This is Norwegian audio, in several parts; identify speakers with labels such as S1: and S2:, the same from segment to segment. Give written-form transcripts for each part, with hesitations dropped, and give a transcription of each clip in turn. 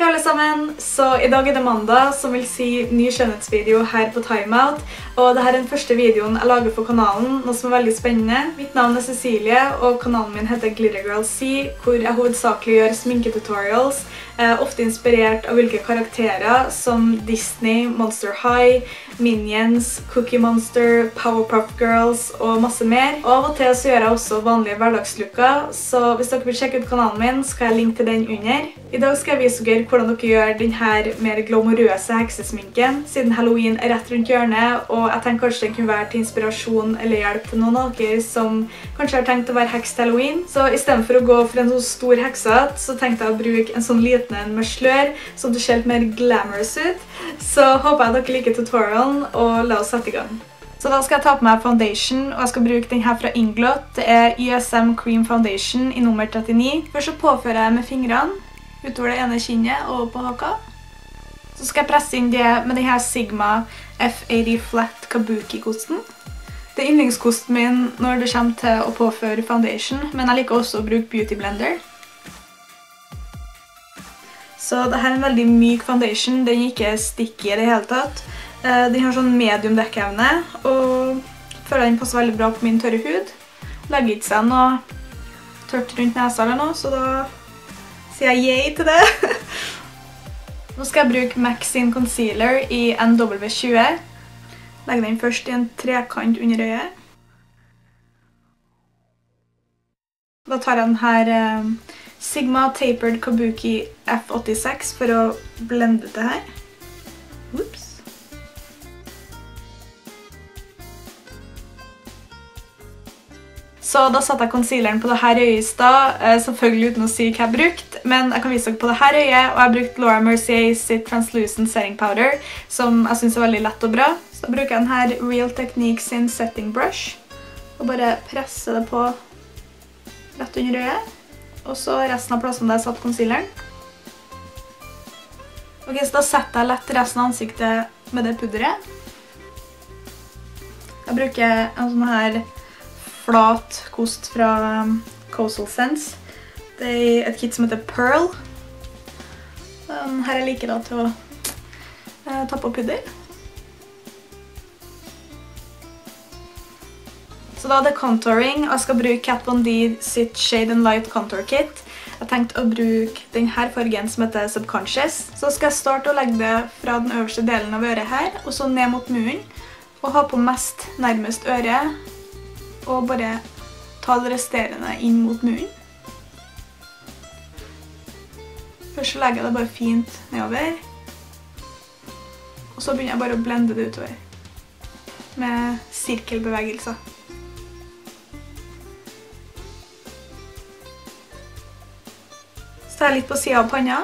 S1: Hei alle sammen! Så i dag er det mandag, som vil si ny skjønnhetsvideo her på Timeout. Og dette er den første videoen jeg lager for kanalen, noe som er veldig spennende. Mitt navn er Cecilie, og kanalen min heter Glitter Girl C, hvor jeg hovedsakelig gjør sminketutorials, ofte inspirert av hvilke karakterer som Disney, Monster High, Minions, Cookie Monster, Powerpuff Girls og masse mer. Og av og til så gjør jeg også vanlige hverdagslooker, så hvis dere vil sjekke ut kanalen min, så skal jeg linke til den under. I dag skal jeg vise dere hvordan dere gjør denne mer glamorøse heksesminken, siden Halloween er rett rundt hjørnet, og jeg tenker kanskje den kunne være til inspirasjon eller hjelp til noen av dere som kanskje har tenkt å være heks til Halloween. Så i stedet for å gå for en sånn stor heksehatt, så tenkte jeg å bruke en sånn liten en med slør, sånn at det ser litt mer glamorous ut. Så håper jeg dere liker tutorialen, og la oss sette i gang. Så da skal jeg ta på meg foundation, og jeg skal bruke den her fra Inglot. Det er ISM Cream Foundation i nummer 39. Først så påfører jeg med fingrene utover det ene kinnet og på haka. Så skal jeg presse inn det med denne Sigma F80 Flat Kabuki-kosten. Det er yndlingskosten min når det kommer til å påføre foundation, men jeg liker også å bruke Beauty Blender. Så dette er en veldig myk foundation, den er ikke sticky i det hele tatt. Den har sånn medium dekkeevne, og jeg føler den passer veldig bra på min tørre hud. Legger ikke seg noe tørt rundt nesa eller noe, så da sier jeg yay til det. Nå skal jeg bruke MAC sin concealer i NW20. Legger den først i en trekant under øyet. Da tar jeg denne Sigma Tapered Kabuki F86 for å blende ut det her. Ups. Så da satte jeg concealeren på dette øyet i stad, selvfølgelig uten å si hva jeg brukte, men jeg kan vise dere på dette øyet, og jeg har brukt Laura Mercier sitt Translucent Setting Powder, som jeg synes er veldig lett og bra. Så da bruker jeg denne Real Techniques sin Setting Brush, og bare presser det på rett under øyet, og så resten av plassen der jeg satt concealeren. Ok, så da setter jeg lett resten av ansiktet med det pudderet. Jeg bruker en sånn her flat kost fra Coastal Scents. Det er et kit som heter Pearl. Den her jeg liker da til å ta på pudder. Så da er det contouring, og jeg skal bruke Kat Von D sitt Shade and Light Contour Kit. Jeg tenkte å bruke denne fargen som heter Subconscious. Så skal jeg starte å legge det fra den øverste delen av øret her, og så ned mot munnen, og ha på mest nærmest øret, og bare ta det resterende inn mot munnen. Først så legger jeg det bare fint nedover, og så begynner jeg bare å blende det utover med sirkelbevegelser. Så tar jeg litt på siden av panna.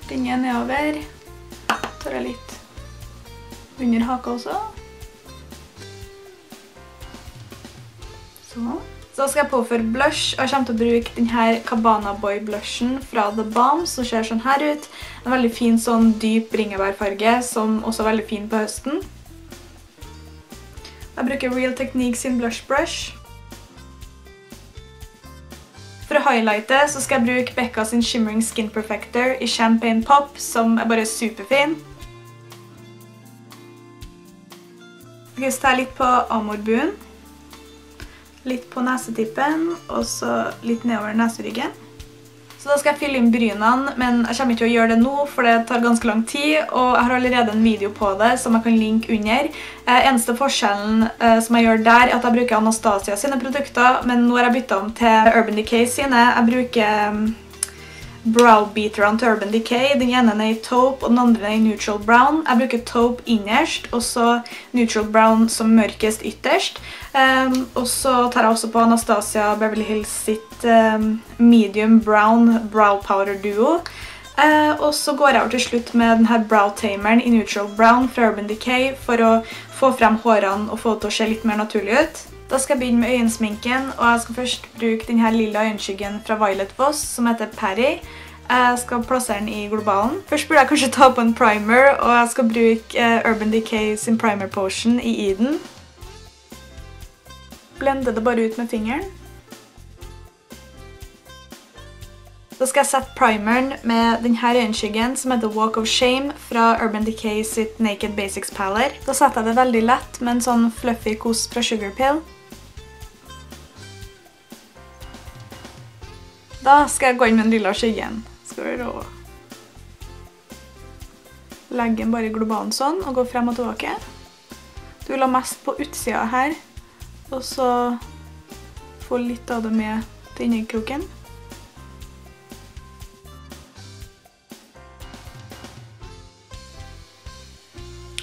S1: Ringer jeg nedover. Tar jeg litt under haka også. Så da skal jeg påføre blush, og jeg kommer til å bruke denne Cabana Boy blushen fra The Balm, som ser sånn her ut. En veldig fin sånn dyp bringebærfarge, som også er veldig fin på høsten. Jeg bruker Real Techniques sin blush brush. For å highlighte så skal jeg bruke Becca sin Shimmering Skin Perfector i Champagne Pop, som er bare superfin. Ok, så tar jeg litt på amorbuen. Litt på nesetippen, og så litt nedover neseryggen. Så da skal jeg fylle inn brynene, men jeg kommer ikke til å gjøre det nå, for det tar ganske lang tid, og jeg har allerede en video på det som jeg kan linke under. Eneste forskjellen som jeg gjør der, er at jeg bruker Anastasia sine produkter, men nå har jeg byttet om til Urban Decay sine. Jeg bruker brow beaterne til Urban Decay. Den ene er i taupe, og den andre er i neutral brown. Jeg bruker taupe innerst, og så neutral brown som mørkest ytterst. Og så tar jeg også på Anastasia Beverly Hills sitt medium brown brow powder duo. Og så går jeg over til slutt med denne brow tameren i neutral brown fra Urban Decay for å få frem hårene og få det til å se litt mer naturlig ut. Da skal jeg begynne med øyensminken, og jeg skal først bruke denne lilla øyenskyggen fra Violet Voss, som heter Perry. Jeg skal plassere den i globalen. Først burde jeg kanskje ta på en primer, og jeg skal bruke Urban Decay sin Primer Potion i Eden. Blende det bare ut med fingeren. Da skal jeg sette primeren med denne øyenskyggen som heter Walk of Shame fra Urban Decay sitt Naked Basics Palette. Da setter jeg det veldig lett med en sånn fluffy kost fra Sugarpill. Da skal jeg gå inn med den lilla skyggen. Skal vi da legge den bare i globalen sånn og gå frem og tilbake. Du vil ha mest på utsiden her, og så få litt av det med til innerkroken.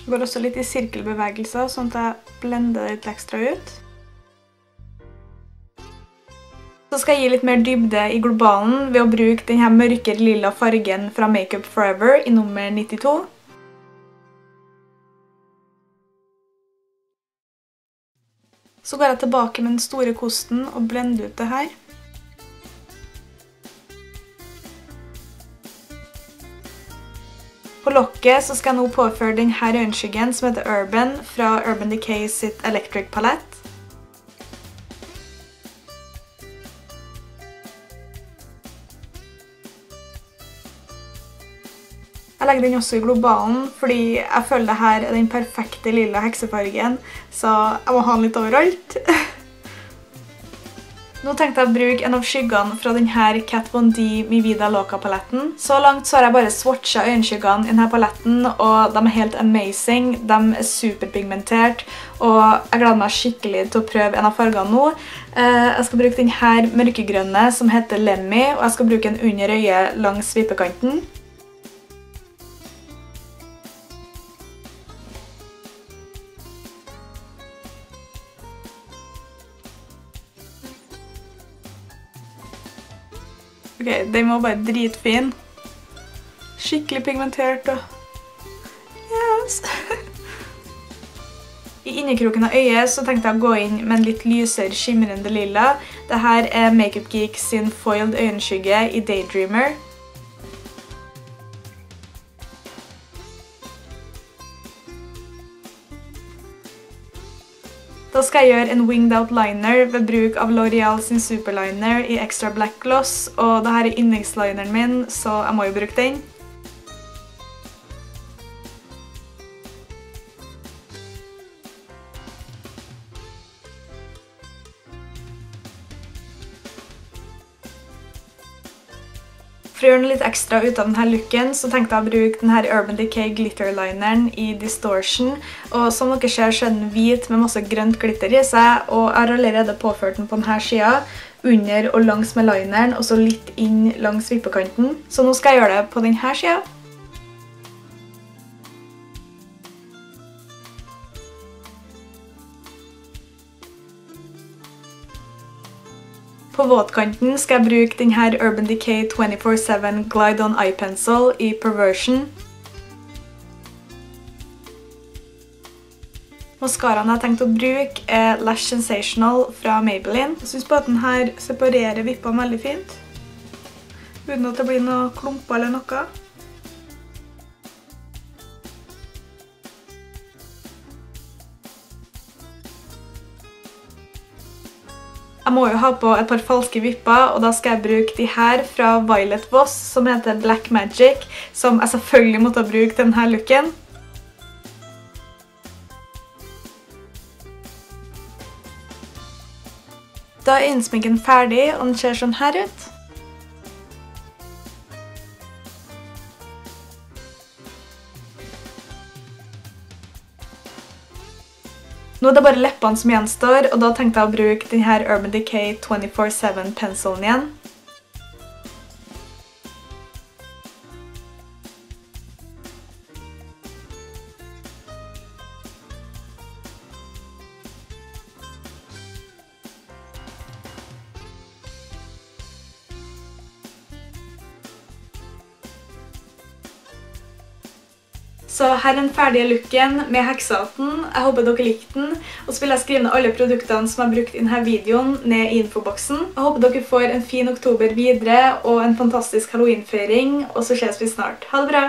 S1: Jeg går også litt i sirkelbevegelser, sånn at jeg blender det litt ekstra ut. Så skal jeg gi litt mer dybde i globalen ved å bruke denne mørkere lilla fargen fra Make Up Forever i nummer 92. Så går jeg tilbake med den store kosten og blender ut det her. På lokket så skal jeg nå påføre denne øyenskyggen som heter Urban fra Urban Decay sitt Electric Palette. Jeg legger den også i globalen, fordi jeg føler dette er den perfekte lilla heksefargen, så jeg må ha den litt overalt. Nå tenkte jeg å bruke en av skyggene fra denne Kat Von D Mi Vida Loca-paletten. Så langt så har jeg bare swatchet øyenskyggene i denne paletten, og de er helt amazing. De er superpigmentert, og jeg gleder meg skikkelig til å prøve en av fargene nå. Jeg skal bruke denne mørkegrønne som heter Lemmy, og jeg skal bruke den under øyet langs vipekanten. Ok, den var bare dritfin. Skikkelig pigmentert og... Yes! I innerkroken av øyet så tenkte jeg å gå inn med en litt lysere, skimrende lilla. Dette er Makeup Geek sin foiled øyenskygge i Daydreamer. Da skal jeg gjøre en winged out liner ved bruk av L'Oreal sin Superliner i Extra Black Gloss, og dette er yndlingslineren min, så jeg må jo bruke den. For å gjøre noe litt ekstra ut av denne looken, så tenkte jeg å bruke denne Urban Decay Glitter-lineren i Distortion. Og som dere ser, så er den hvit med masse grønt glitter i seg, og jeg har allerede påført den på denne siden, under og langs med lineren, og så litt inn langs vippekanten. Så nå skal jeg gjøre det på denne siden. På våtkanten skal jeg bruke denne Urban Decay 24/7 Glide On Eye Pencil i Perversion. Mascaraen jeg har tenkt å bruke er Lash Sensational fra Maybelline. Jeg synes bare at denne separerer vippene veldig fint, uten at det blir noe klumper eller noe. Jeg må jo ha på et par falske vipper, og da skal jeg bruke de her fra Violet Voss, som heter Black Magic, som jeg selvfølgelig måtte bruke til denne looken. Da er innsminken ferdig, og den ser sånn her ut. Nå er det bare leppene som gjenstår, og da tenkte jeg å bruke denne Urban Decay 24/7 penselen igjen. Så her er den ferdige looken med heksehatten. Jeg håper dere likte den. Og så vil jeg skrive ned alle produktene som jeg har brukt i denne videoen ned i infoboksen. Jeg håper dere får en fin oktober videre og en fantastisk Halloween-feiring, og så ses vi snart. Ha det bra!